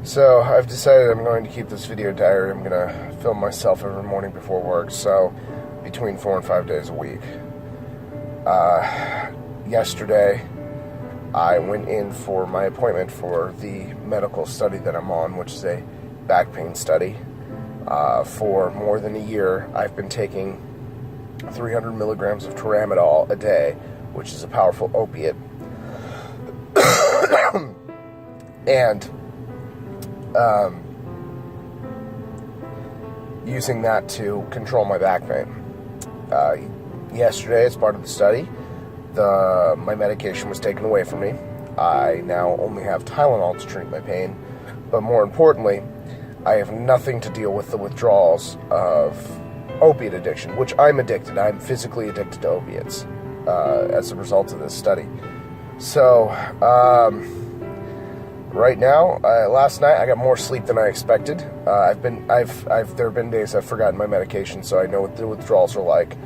So I've decided I'm going to keep this video diary. I'm going to film myself every morning before work, so between 4 and 5 days a week. Yesterday, I went in for my appointment for the medical study that I'm on, which is a back pain study. For more than a year, I've been taking 300 milligrams of tramadol a day, which is a powerful opiate. And using that to control my back pain. Yesterday, as part of the study, my medication was taken away from me. I now only have Tylenol to treat my pain, but more importantly, I have nothing to deal with the withdrawals of opiate addiction, which I'm addicted. I'm physically addicted to opiates as a result of this study. So, right now, last night I got more sleep than I expected. There have been days I've forgotten my medication, so I know what the withdrawals are like.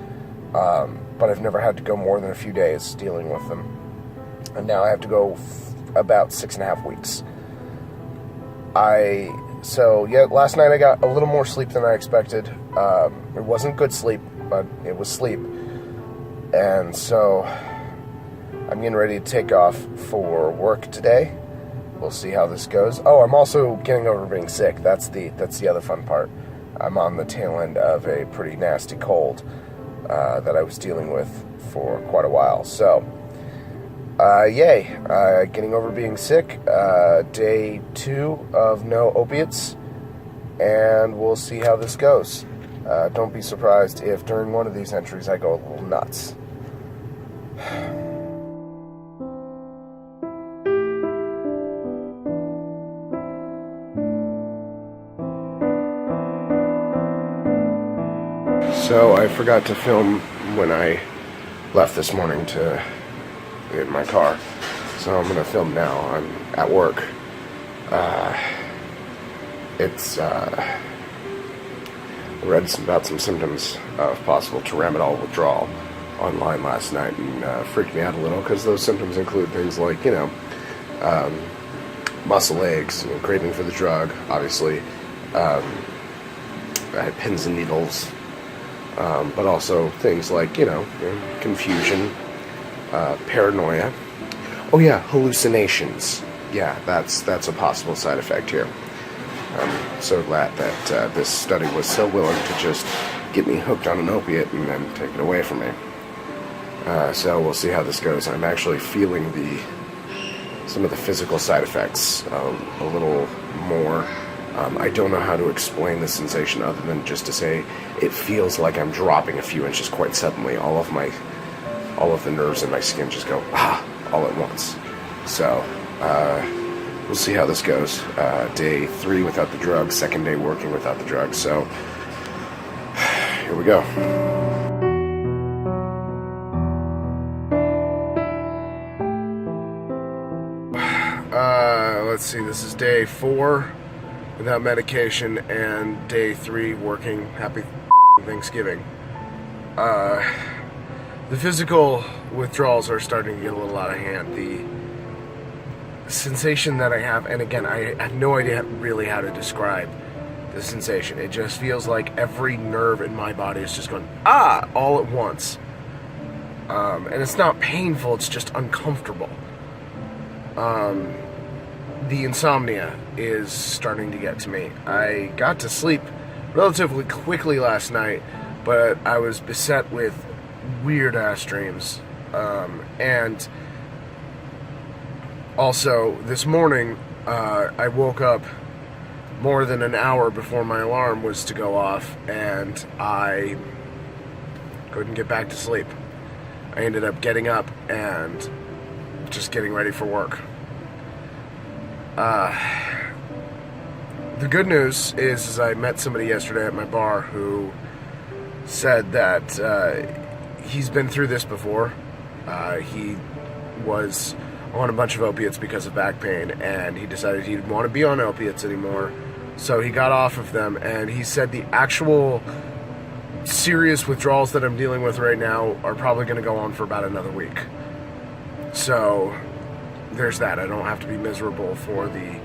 But I've never had to go more than a few days dealing with them. And now I have to go about 6.5 weeks. Last night I got a little more sleep than I expected. It wasn't good sleep, but it was sleep. And so I'm getting ready to take off for work today. We'll see how this goes. Oh, I'm also getting over being sick. That's the other fun part. I'm on the tail end of a pretty nasty cold that I was dealing with for quite a while. So, yay. Getting over being sick. Day 2 of no opiates. And we'll see how this goes. Don't be surprised if during one of these entries I go a little nuts. So I forgot to film when I left this morning to get in my car. So I'm going to film now. I'm at work. I read about some symptoms of possible tramadol withdrawal online last night and freaked me out a little because those symptoms include things like, muscle aches, craving for the drug, obviously. I had pins and needles. But also things like, confusion, paranoia. Oh yeah, hallucinations. Yeah, that's a possible side effect here. I'm so glad that this study was so willing to just get me hooked on an opiate and then take it away from me. So we'll see how this goes. I'm actually feeling some of the physical side effects a little more. I don't know how to explain the sensation other than just to say it feels like I'm dropping a few inches quite suddenly. All of the nerves in my skin just go, all at once. So, we'll see how this goes. Day 3 without the drug, second day working without the drug. So, here we go. Let's see, this is day 4. Without medication, and day 3 working. Happy Thanksgiving. The physical withdrawals are starting to get a little out of hand. The sensation that I have, and again, I have no idea really how to describe the sensation. It just feels like every nerve in my body is just going, all at once. And it's not painful, it's just uncomfortable. The insomnia is starting to get to me. I got to sleep relatively quickly last night, but I was beset with weird-ass dreams. And also, this morning, I woke up more than an hour before my alarm was to go off, and I couldn't get back to sleep. I ended up getting up and just getting ready for work. The good news is I met somebody yesterday at my bar who said that he's been through this before. He was on a bunch of opiates because of back pain, and he decided he didn't want to be on opiates anymore, so he got off of them, and he said the actual serious withdrawals that I'm dealing with right now are probably going to go on for about another week. So there's that. I don't have to be miserable for the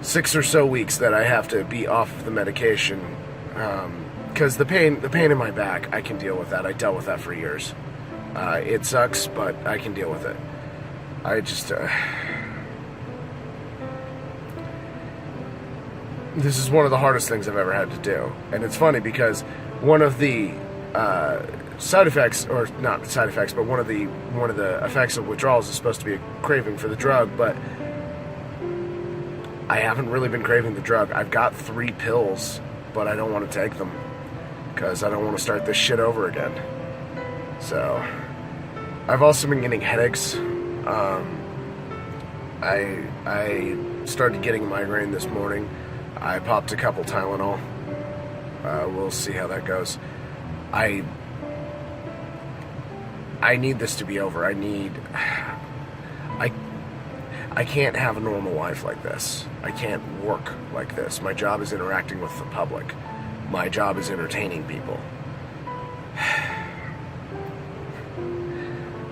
6 or so weeks that I have to be off the medication, because the pain in my back, I can deal with that. I dealt with that for years. It sucks, but I can deal with it. I just this is one of the hardest things I've ever had to do, and it's funny because one of the side effects, or not side effects, but one of the effects of withdrawals is supposed to be a craving for the drug, but I haven't really been craving the drug. I've got 3 pills, but I don't want to take them because I don't want to start this shit over again. So I've also been getting headaches. I started getting a migraine this morning. I popped a couple Tylenol. We'll see how that goes. I need this to be over. I can't have a normal life like this. I can't work like this. My job is interacting with the public. My job is entertaining people.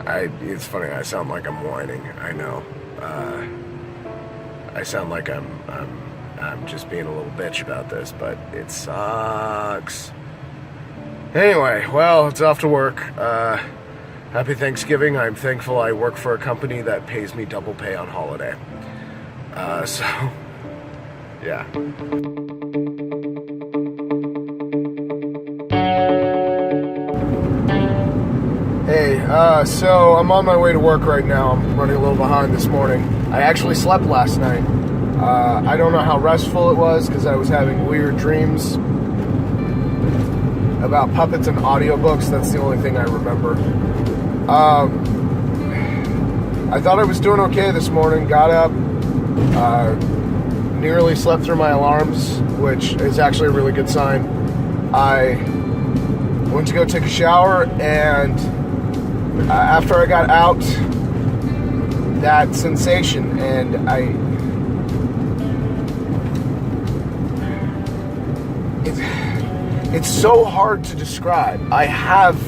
It's funny, I sound like I'm whining, I know. I sound like I'm just being a little bitch about this, but it sucks. Anyway, well, it's off to work. Happy Thanksgiving. I'm thankful I work for a company that pays me double pay on holiday. So, yeah. Hey, so I'm on my way to work right now. I'm running a little behind this morning. I actually slept last night. I don't know how restful it was because I was having weird dreams about puppets and audiobooks. That's the only thing I remember. I thought I was doing okay this morning. Got up, nearly slept through my alarms, which is actually a really good sign. I went to go take a shower, and after I got out, that sensation, and it's so hard to describe. I have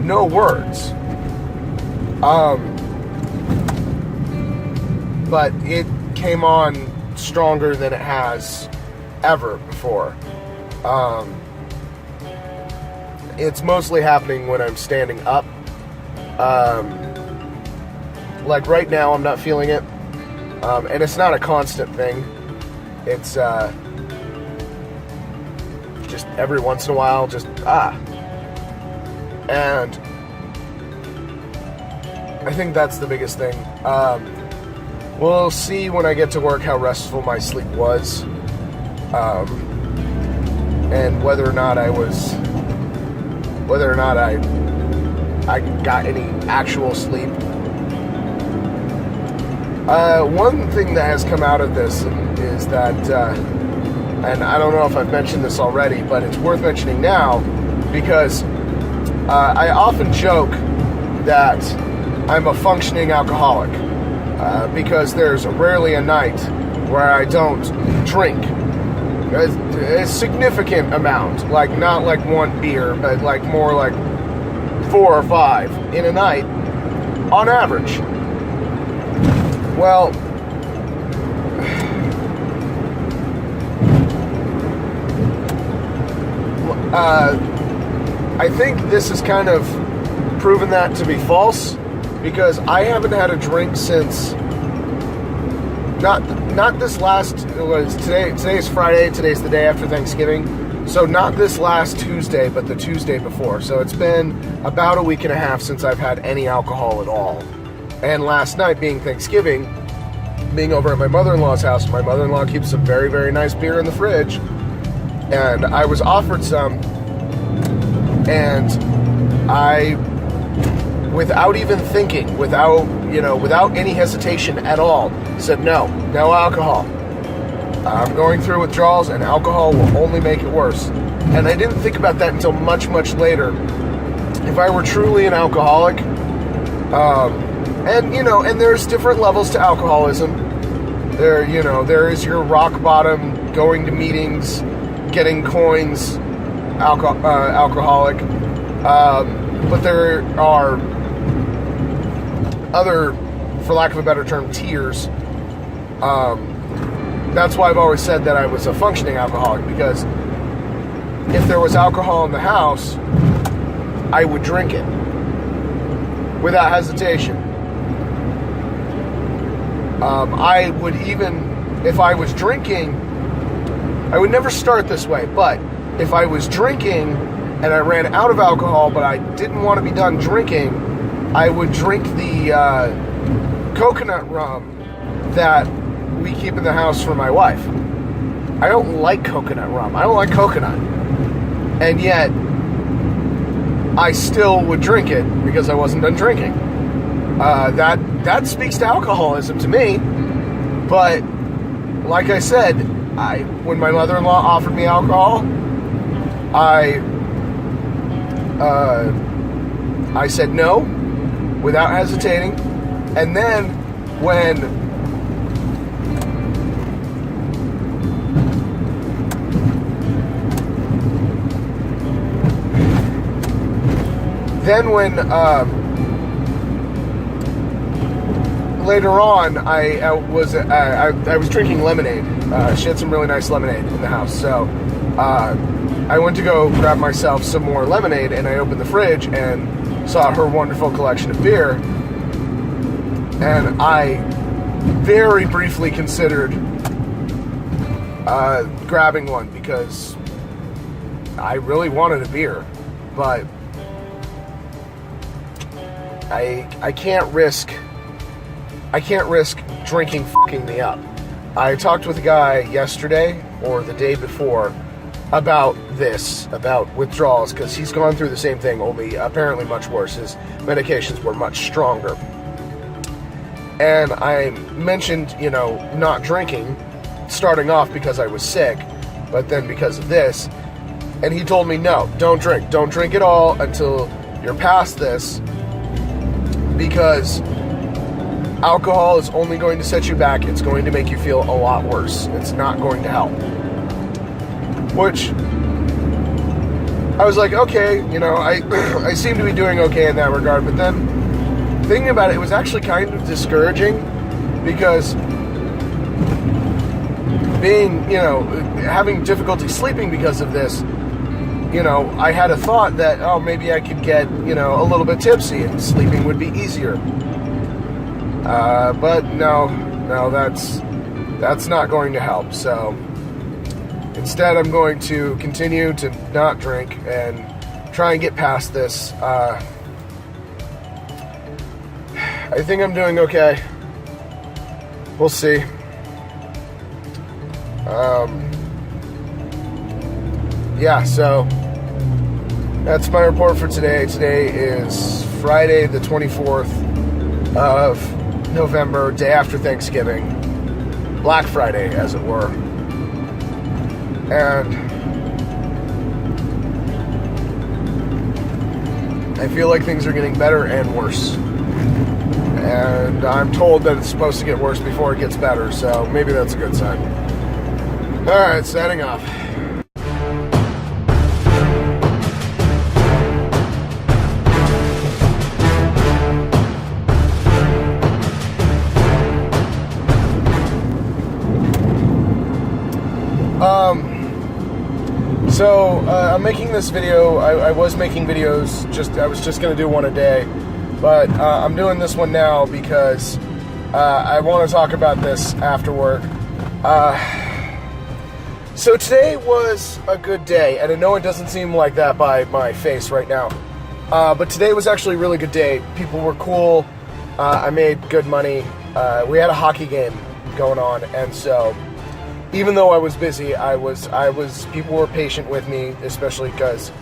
no words. But it came on stronger than it has ever before. It's mostly happening when I'm standing up. Like right now, I'm not feeling it. And it's not a constant thing. It's just every once in a while, and I think that's the biggest thing. We'll see when I get to work how restful my sleep was, and whether or not I got any actual sleep. One thing that has come out of this is that, and I don't know if I've mentioned this already, but it's worth mentioning now, because I often joke that I'm a functioning alcoholic, because there's rarely a night where I don't drink a significant amount, like not like 1 beer, but like more like 4 or 5 in a night on average. Well, I think this has kind of proven that to be false, because I haven't had a drink since not this last, it was today's Friday, today's the day after Thanksgiving, so not this last Tuesday, but the Tuesday before. So it's been about a week and a half since I've had any alcohol at all. And last night, being Thanksgiving, being over at my mother-in-law's house, my mother-in-law keeps some very, very nice beer in the fridge, and I was offered some, and I, without even thinking, without any hesitation at all, said no alcohol. I'm going through withdrawals, and alcohol will only make it worse. And I didn't think about that until much, much later. If I were truly an alcoholic, and there's different levels to alcoholism. There is your rock bottom, going to meetings, getting coins, alcoholic. But there are other, for lack of a better term, tiers. that's why I've always said that I was a functioning alcoholic, because if there was alcohol in the house, I would drink it without hesitation. I would even, if I was drinking, I would never start this way, but if I was drinking and I ran out of alcohol, but I didn't want to be done drinking, I would drink the coconut rum that we keep in the house for my wife. I don't like coconut rum. I don't like coconut. And yet, I still would drink it because I wasn't done drinking. That speaks to alcoholism to me. But, like I said, when my mother-in-law offered me alcohol, I said no without hesitating. And then when later on, I was drinking lemonade. She had some really nice lemonade in the house, so I went to go grab myself some more lemonade, and I opened the fridge and saw her wonderful collection of beer, and I very briefly considered grabbing one because I really wanted a beer, but I can't risk drinking fucking me up. I talked with a guy yesterday or the day before about withdrawals, because he's gone through the same thing, only apparently much worse. His medications were much stronger. And I mentioned, not drinking, starting off because I was sick, but then because of this. And he told me, no, don't drink. Don't drink at all until you're past this, because alcohol is only going to set you back. It's going to make you feel a lot worse. It's not going to help. Which, I was like, okay, I seem to be doing okay in that regard. But then, thinking about it, it was actually kind of discouraging, because having difficulty sleeping because of this, I had a thought that, oh, maybe I could get, a little bit tipsy and sleeping would be easier. But no, that's not going to help. So instead, I'm going to continue to not drink and try and get past this. I think I'm doing okay. We'll see. So that's my report for today. Today is Friday the 24th of November, day after Thanksgiving. Black Friday, as it were. And I feel like things are getting better and worse. And I'm told that it's supposed to get worse before it gets better, so maybe that's a good sign. Alright, signing off. I'm making this video. I was making videos, I was just going to do one a day, but I'm doing this one now because I want to talk about this after work. So today was a good day, and I know it doesn't seem like that by my face right now, but today was actually a really good day. People were cool. I made good money. We had a hockey game going on, and so even though I was busy, people were patient with me, especially because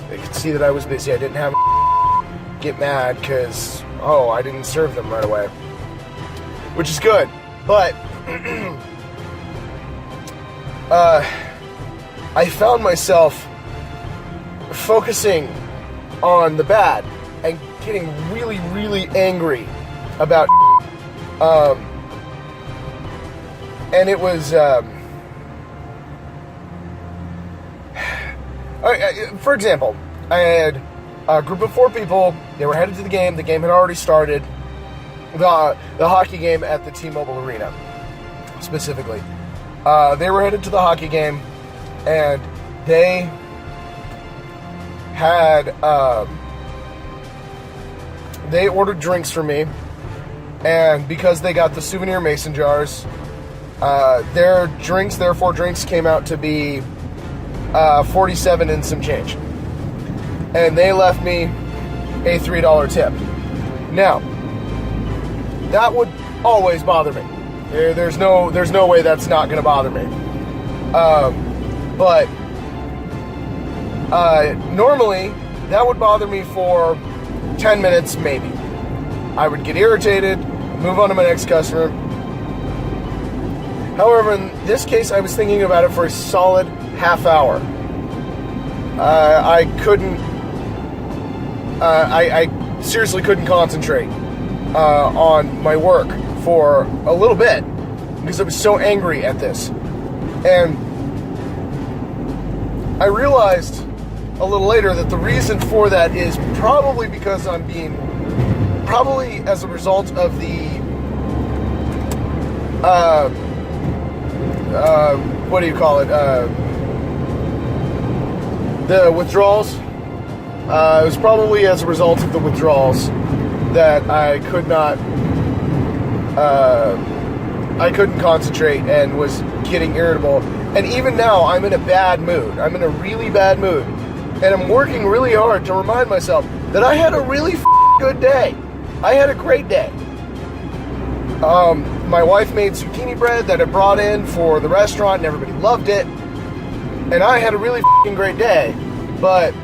they could see that I was busy. I didn't have get mad because, I didn't serve them right away, which is good. But I found myself focusing on the bad and getting really, really angry about and it was for example, I had a group of 4 people. They were headed to the game. The game had already started. The hockey game at the T-Mobile Arena, specifically. They were headed to the hockey game, and they had they ordered drinks for me, and because they got the souvenir mason jars, their 4 drinks came out to be $47 and some change, and they left me a $3 tip. Now, that would always bother me. There's no way that's not going to bother me. But normally, that would bother me for 10 minutes, maybe. I would get irritated, move on to my next customer. However, in this case, I was thinking about it for a solid half hour. I seriously couldn't concentrate on my work for a little bit because I was so angry at this. And I realized a little later that the reason for that is probably because probably as a result of the what do you call it? The withdrawals. It was probably as a result of the withdrawals that I couldn't concentrate and was getting irritable. And even now, I'm in a bad mood. I'm in a really bad mood. And I'm working really hard to remind myself that I had a really good day. I had a great day. My wife made zucchini bread that I brought in for the restaurant, and everybody loved it. And I had a really great day. But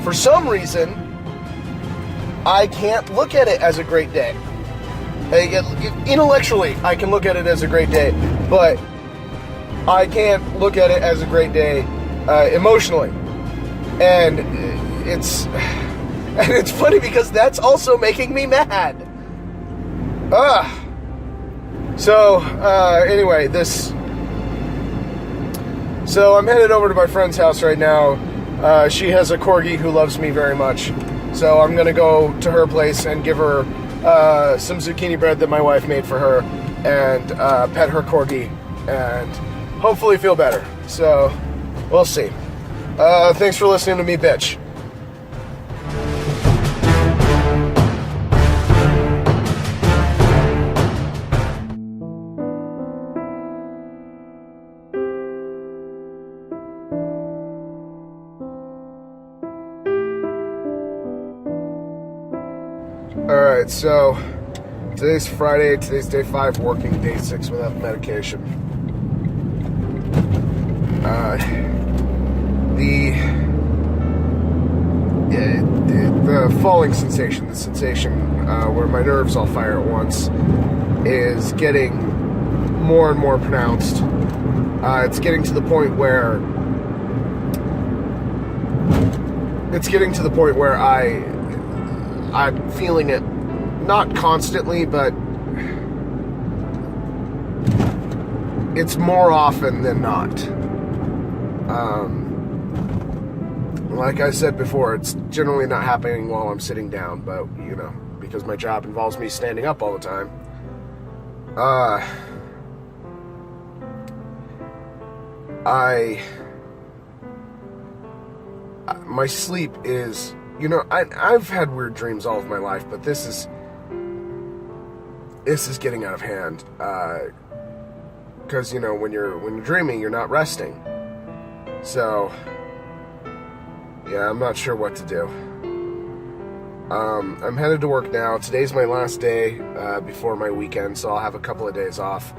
for some reason, I can't look at it as a great day. Intellectually, I can look at it as a great day, but I can't look at it as a great day emotionally. And it's funny because that's also making me mad. Anyway, so I'm headed over to my friend's house right now. She has a corgi who loves me very much. So I'm going to go to her place and give her some zucchini bread that my wife made for her and pet her corgi and hopefully feel better. So we'll see. Thanks for listening to me, bitch. Alright, so today's Friday, today's day 5, working day 6 without medication. The falling sensation, the sensation where my nerves all fire at once, is getting more and more pronounced. It's getting to the point where I'm feeling it, not constantly, but it's more often than not. Like I said before, it's generally not happening while I'm sitting down, but, because my job involves me standing up all the time. My sleep is... I've had weird dreams all of my life, but this is getting out of hand. Because when you're dreaming, you're not resting. So, yeah, I'm not sure what to do. I'm headed to work now. Today's my last day before my weekend, so I'll have a couple of days off.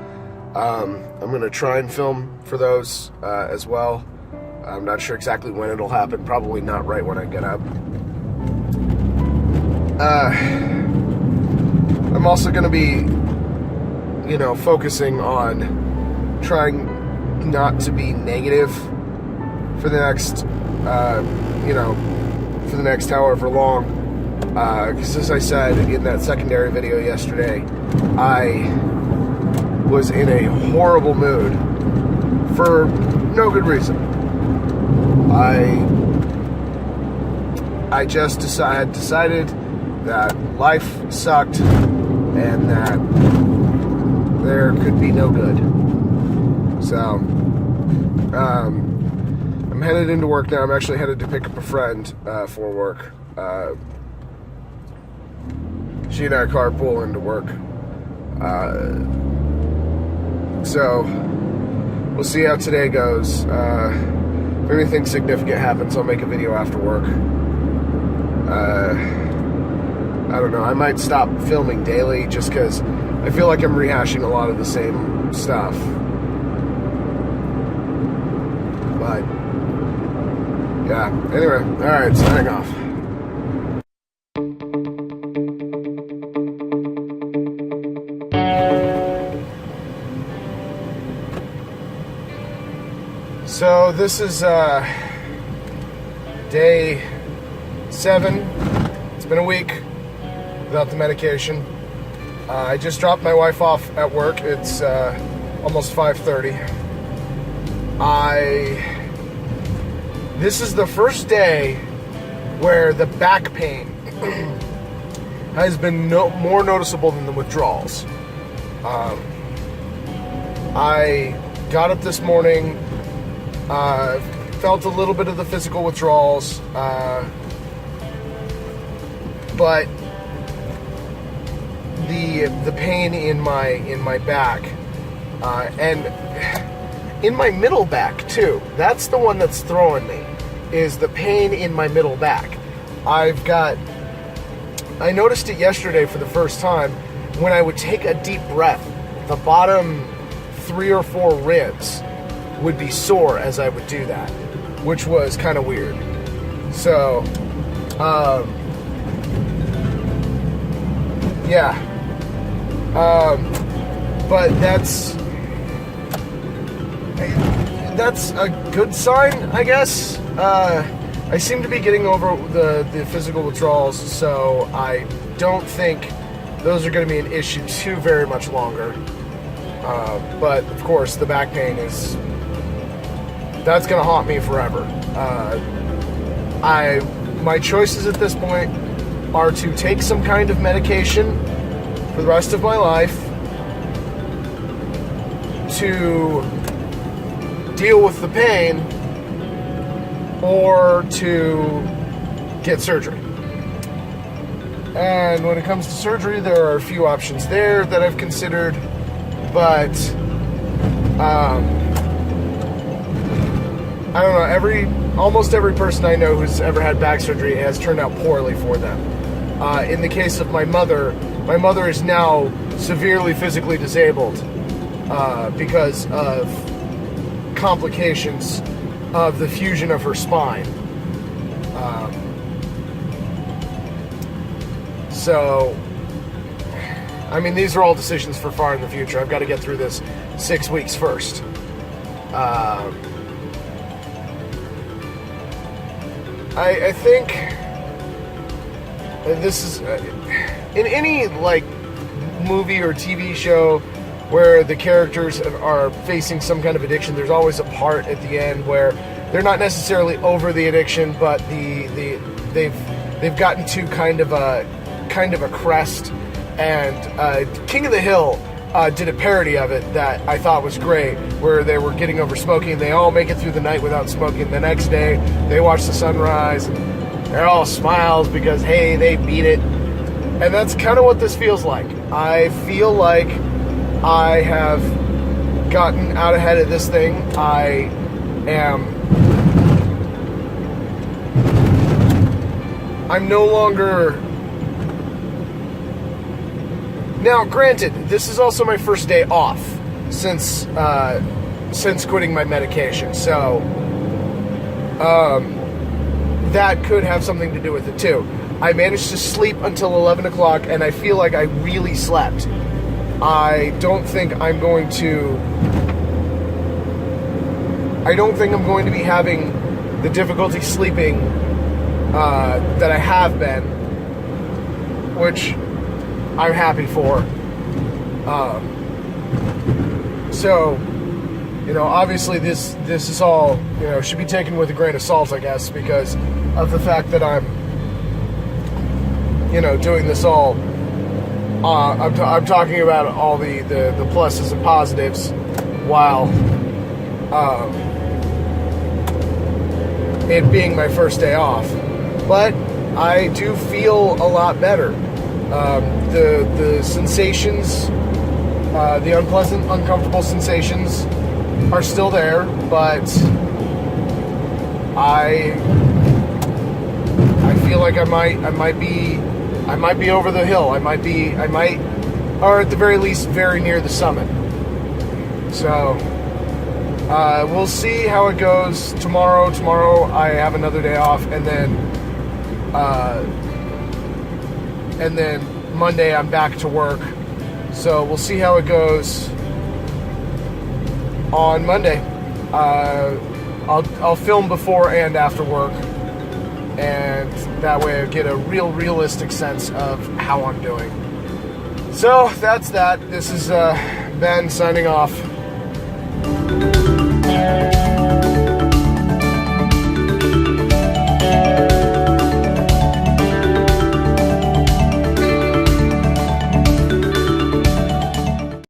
I'm gonna try and film for those as well. I'm not sure exactly when it'll happen. Probably not right when I get up. I'm also going to be, focusing on trying not to be negative for the next, for the next however long. Because as I said in that secondary video yesterday, I was in a horrible mood for no good reason. I just decided that life sucked and that there could be no good. So, I'm headed into work now. I'm actually headed to pick up a friend for work. She and I are carpooling to work. So, we'll see how today goes. If anything significant happens, I'll make a video after work. I don't know. I might stop filming daily just because I feel like I'm rehashing a lot of the same stuff. But, yeah. Anyway, alright, signing off. So this is day 7. It's been a week without the medication. I just dropped my wife off at work. It's almost 5:30. This is the first day where the back pain has been more noticeable than the withdrawals. I got up this morning, felt a little bit of the physical withdrawals, but the pain in my back and in my middle back too. That's the one that's throwing me, is the pain in my middle back. I noticed it yesterday for the first time when I would take a deep breath. The bottom 3 or 4 ribs would be sore as I would do that, which was kind of weird. So, yeah. But that's a good sign, I guess. I seem to be getting over the physical withdrawals, so I don't think those are going to be an issue too very much longer. But of course, the back pain that's going to haunt me forever. My choices at this point are to take some kind of medication for the rest of my life to deal with the pain, or to get surgery. And when it comes to surgery, there are a few options there that I've considered, but I don't know, almost every person I know who's ever had back surgery has turned out poorly for them. In the case of my mother is now severely physically disabled because of complications of the fusion of her spine. So, I mean, these are all decisions for far in the future. I've got to get through this 6 weeks first. I think this is in any like movie or TV show where the characters are facing some kind of addiction. There's always a part at the end where they're not necessarily over the addiction, but they've gotten to kind of a crest. And King of the Hill did a parody of it that I thought was great, where they were getting over smoking. They all make it through the night without smoking. The next day, they watch the sunrise, and they're all smiles because, hey, they beat it. And that's kind of what this feels like. I feel like I have gotten out ahead of this thing. I'm no longer... Now, granted, this is also my first day off since quitting my medication, so that could have something to do with it too. I managed to sleep until 11 o'clock, and I feel like I really slept. I don't think I'm going to be having the difficulty sleeping that I have been, which I'm happy for. So, obviously this is all, should be taken with a grain of salt, I guess, because of the fact that I'm, doing this all. I'm talking about all the pluses and positives while it being my first day off. But I do feel a lot better. The sensations, the unpleasant, uncomfortable sensations are still there, but I feel like I might be over the hill. I might, or at the very least, very near the summit. So we'll see how it goes tomorrow. Tomorrow I have another day off, and then Monday I'm back to work. So we'll see how it goes on Monday. I'll film before and after work, and that way I get a realistic sense of how I'm doing. So that's that. This is Ben signing off.